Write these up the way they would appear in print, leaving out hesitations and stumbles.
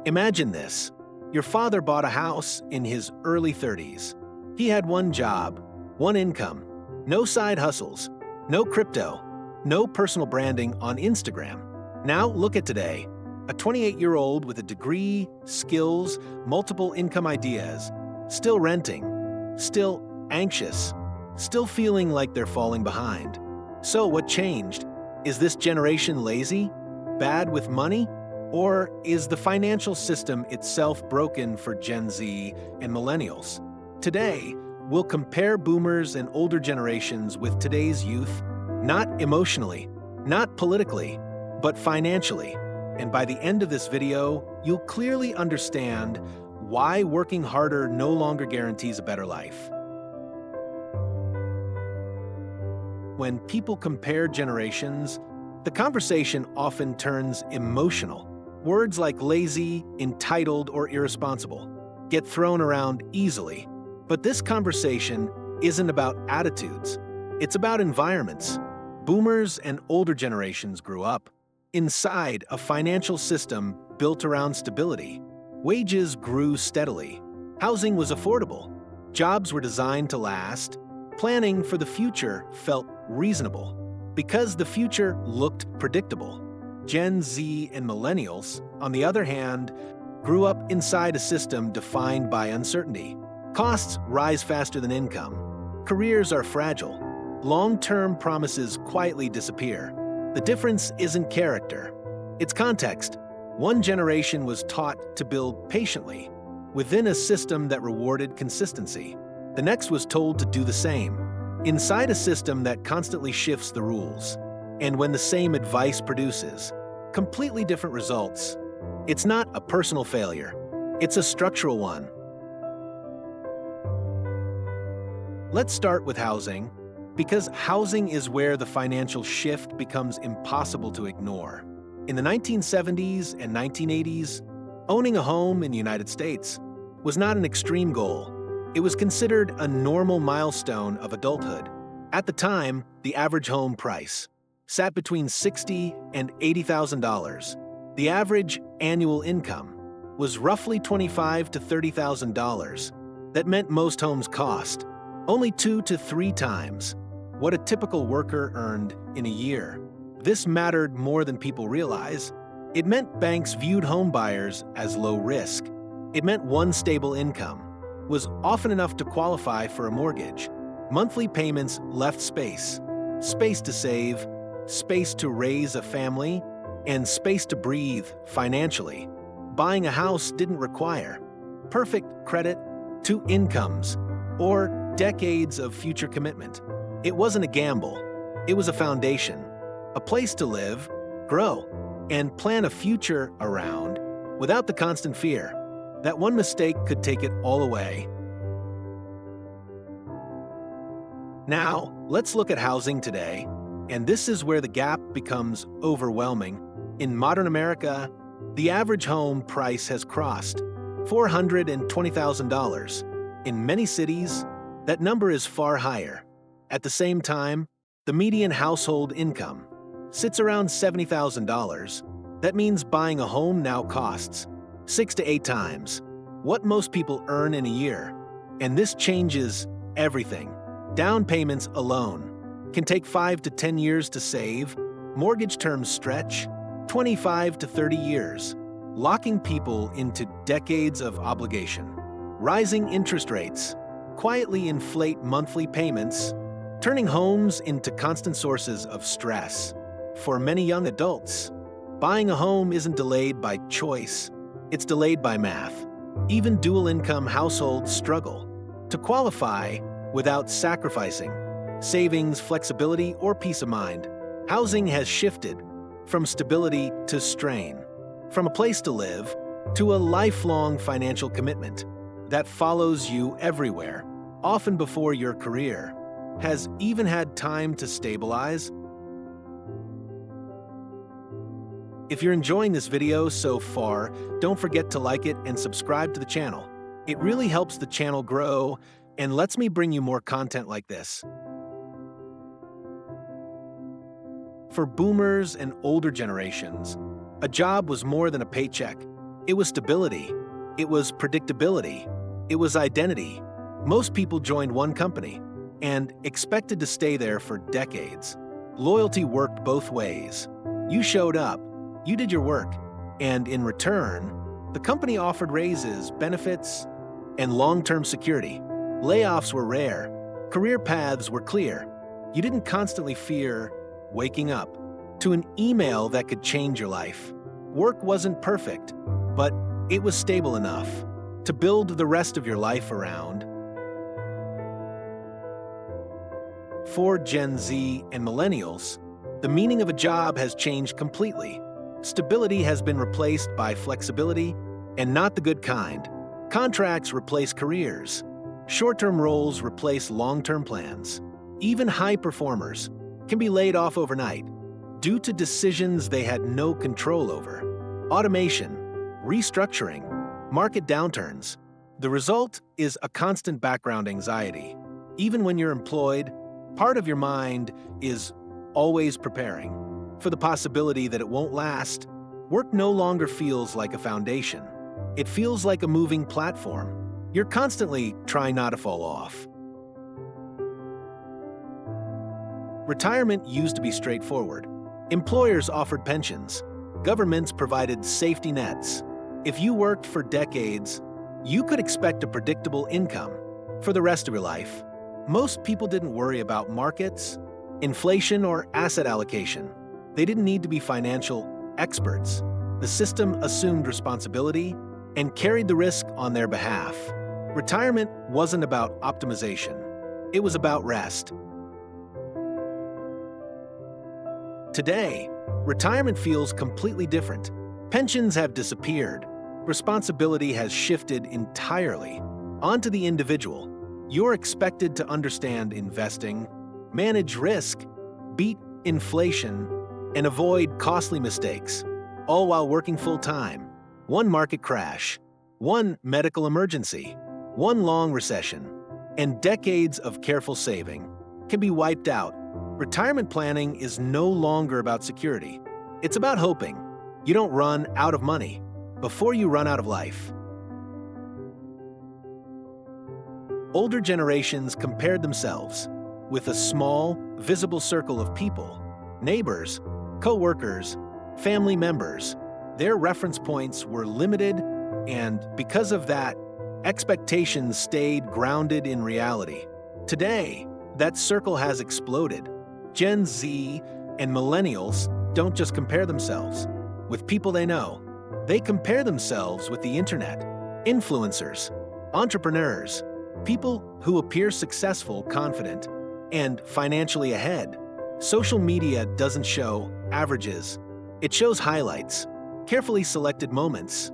Imagine this. Your father bought a house in his early 30s. He had one job, one income, no side hustles, no crypto, no personal branding on Instagram. Now look at today. A 28-year-old with a degree, skills, multiple income ideas, still renting, still anxious, still feeling like they're falling behind. So what changed? Is this generation lazy? Bad with money? Or is the financial system itself broken for Gen Z and Millennials? Today, we'll compare boomers and older generations with today's youth, not emotionally, not politically, but financially. And by the end of this video, you'll clearly understand why working harder no longer guarantees a better life. When people compare generations, the conversation often turns emotional. Words like lazy, entitled, or irresponsible get thrown around easily. But this conversation isn't about attitudes. It's about environments. Boomers and older generations grew up inside a financial system built around stability. Wages grew steadily. Housing was affordable. Jobs were designed to last. Planning for the future felt reasonable because the future looked predictable. Gen Z and Millennials, on the other hand, grew up inside a system defined by uncertainty. Costs rise faster than income. Careers are fragile. Long-term promises quietly disappear. The difference isn't character, it's context. One generation was taught to build patiently within a system that rewarded consistency. The next was told to do the same, inside a system that constantly shifts the rules. And when the same advice produces completely different results, it's not a personal failure, it's a structural one. Let's start with housing, because housing is where the financial shift becomes impossible to ignore. In the 1970s and 1980s, owning a home in the United States was not an extreme goal. It was considered a normal milestone of adulthood. At the time, the average home price sat between $60,000 and $80,000. The average annual income was roughly $25,000 to $30,000. That meant most homes cost only 2 to 3 times what a typical worker earned in a year. This mattered more than people realize. It meant banks viewed home buyers as low risk. It meant one stable income was often enough to qualify for a mortgage. Monthly payments left space to save, space to raise a family, and space to breathe financially. Buying a house didn't require perfect credit, 2 incomes, or decades of future commitment. It wasn't a gamble. It was a foundation, a place to live, grow, and plan a future around without the constant fear that one mistake could take it all away. Now, let's look at housing today, and this is where the gap becomes overwhelming. In modern America, the average home price has crossed $420,000. In many cities, that number is far higher. At the same time, the median household income sits around $70,000. That means buying a home now costs 6 to 8 times what most people earn in a year. And this changes everything. Down payments alone can take 5 to 10 years to save. Mortgage terms stretch 25 to 30 years, locking people into decades of obligation. Rising interest rates quietly inflate monthly payments, turning homes into constant sources of stress. For many young adults, buying a home isn't delayed by choice, it's delayed by math. Even dual-income households struggle to qualify without sacrificing savings, flexibility, or peace of mind. Housing has shifted from stability to strain, from a place to live to a lifelong financial commitment that follows you everywhere, often before your career has even had time to stabilize. If you're enjoying this video so far, don't forget to like it and subscribe to the channel. It really helps the channel grow and lets me bring you more content like this. For boomers and older generations, a job was more than a paycheck. It was stability. It was predictability. It was identity. Most people joined one company and expected to stay there for decades. Loyalty worked both ways. You showed up, you did your work, and in return, the company offered raises, benefits, and long-term security. Layoffs were rare. Career paths were clear. You didn't constantly fear waking up to an email that could change your life. Work wasn't perfect, but it was stable enough to build the rest of your life around. For Gen Z and Millennials, the meaning of a job has changed completely. Stability has been replaced by flexibility, and not the good kind. Contracts replace careers. Short-term roles replace long-term plans. Even high performers can be laid off overnight due to decisions they had no control over. Automation, restructuring, market downturns. The result is a constant background anxiety. Even when you're employed, part of your mind is always preparing for the possibility that it won't last. Work no longer feels like a foundation. It feels like a moving platform. You're constantly trying not to fall off. Retirement used to be straightforward. Employers offered pensions. Governments provided safety nets. If you worked for decades, you could expect a predictable income for the rest of your life. Most people didn't worry about markets, inflation, or asset allocation. They didn't need to be financial experts. The system assumed responsibility and carried the risk on their behalf. Retirement wasn't about optimization. It was about rest. Today, retirement feels completely different. Pensions have disappeared. Responsibility has shifted entirely onto the individual. You're expected to understand investing, manage risk, beat inflation, and avoid costly mistakes, all while working full-time. One market crash, one medical emergency, one long recession, and decades of careful saving can be wiped out. Retirement planning is no longer about security. It's about hoping you don't run out of money before you run out of life. Older generations compared themselves with a small, visible circle of people, neighbors, co-workers, family members. Their reference points were limited, and because of that, expectations stayed grounded in reality. Today, that circle has exploded. Gen Z and Millennials don't just compare themselves with people they know. They compare themselves with the internet, influencers, entrepreneurs, people who appear successful, confident, and financially ahead. Social media doesn't show averages. It shows highlights, carefully selected moments,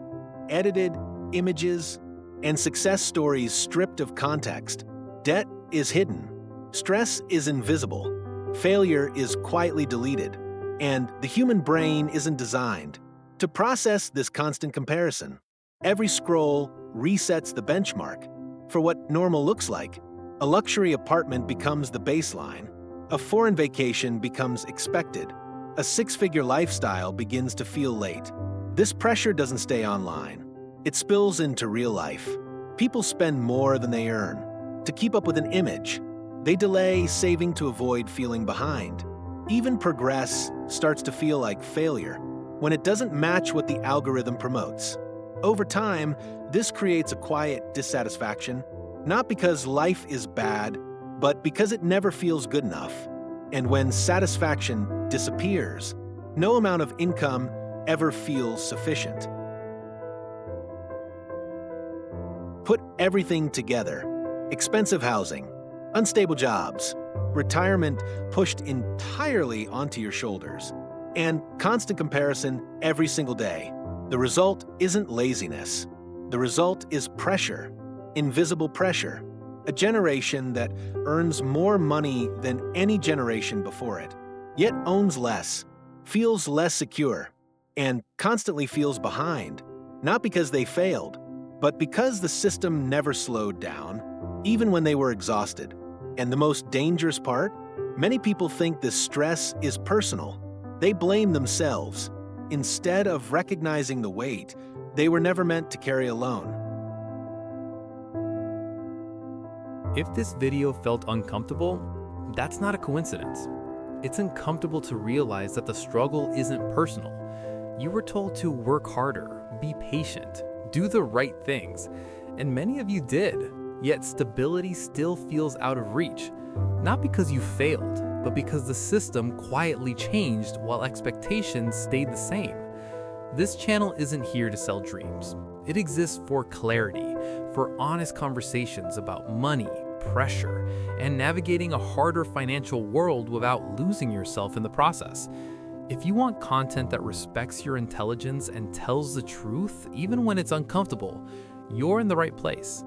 edited images, and success stories stripped of context. Debt is hidden. Stress is invisible. Failure is quietly deleted. And the human brain isn't designed to process this constant comparison. Every scroll resets the benchmark for what normal looks like. A luxury apartment becomes the baseline. A foreign vacation becomes expected. A six-figure lifestyle begins to feel late. This pressure doesn't stay online. It spills into real life. People spend more than they earn to keep up with an image. They delay saving to avoid feeling behind. Even progress starts to feel like failure when it doesn't match what the algorithm promotes. Over time, this creates a quiet dissatisfaction, not because life is bad, but because it never feels good enough. And when satisfaction disappears, no amount of income ever feels sufficient. Put everything together: expensive housing, unstable jobs, retirement pushed entirely onto your shoulders, and constant comparison every single day. The result isn't laziness. The result is pressure, invisible pressure. A generation that earns more money than any generation before it, yet owns less, feels less secure, and constantly feels behind, not because they failed, but because the system never slowed down, even when they were exhausted. And the most dangerous part? Many people think this stress is personal. They blame themselves. Instead of recognizing the weight, they were never meant to carry alone. If this video felt uncomfortable, that's not a coincidence. It's uncomfortable to realize that the struggle isn't personal. You were told to work harder, be patient, do the right things, and many of you did, yet stability still feels out of reach. Not because you failed, but because the system quietly changed while expectations stayed the same. This channel isn't here to sell dreams. It exists for clarity, for honest conversations about money, pressure, and navigating a harder financial world without losing yourself in the process. If you want content that respects your intelligence and tells the truth, even when it's uncomfortable, you're in the right place.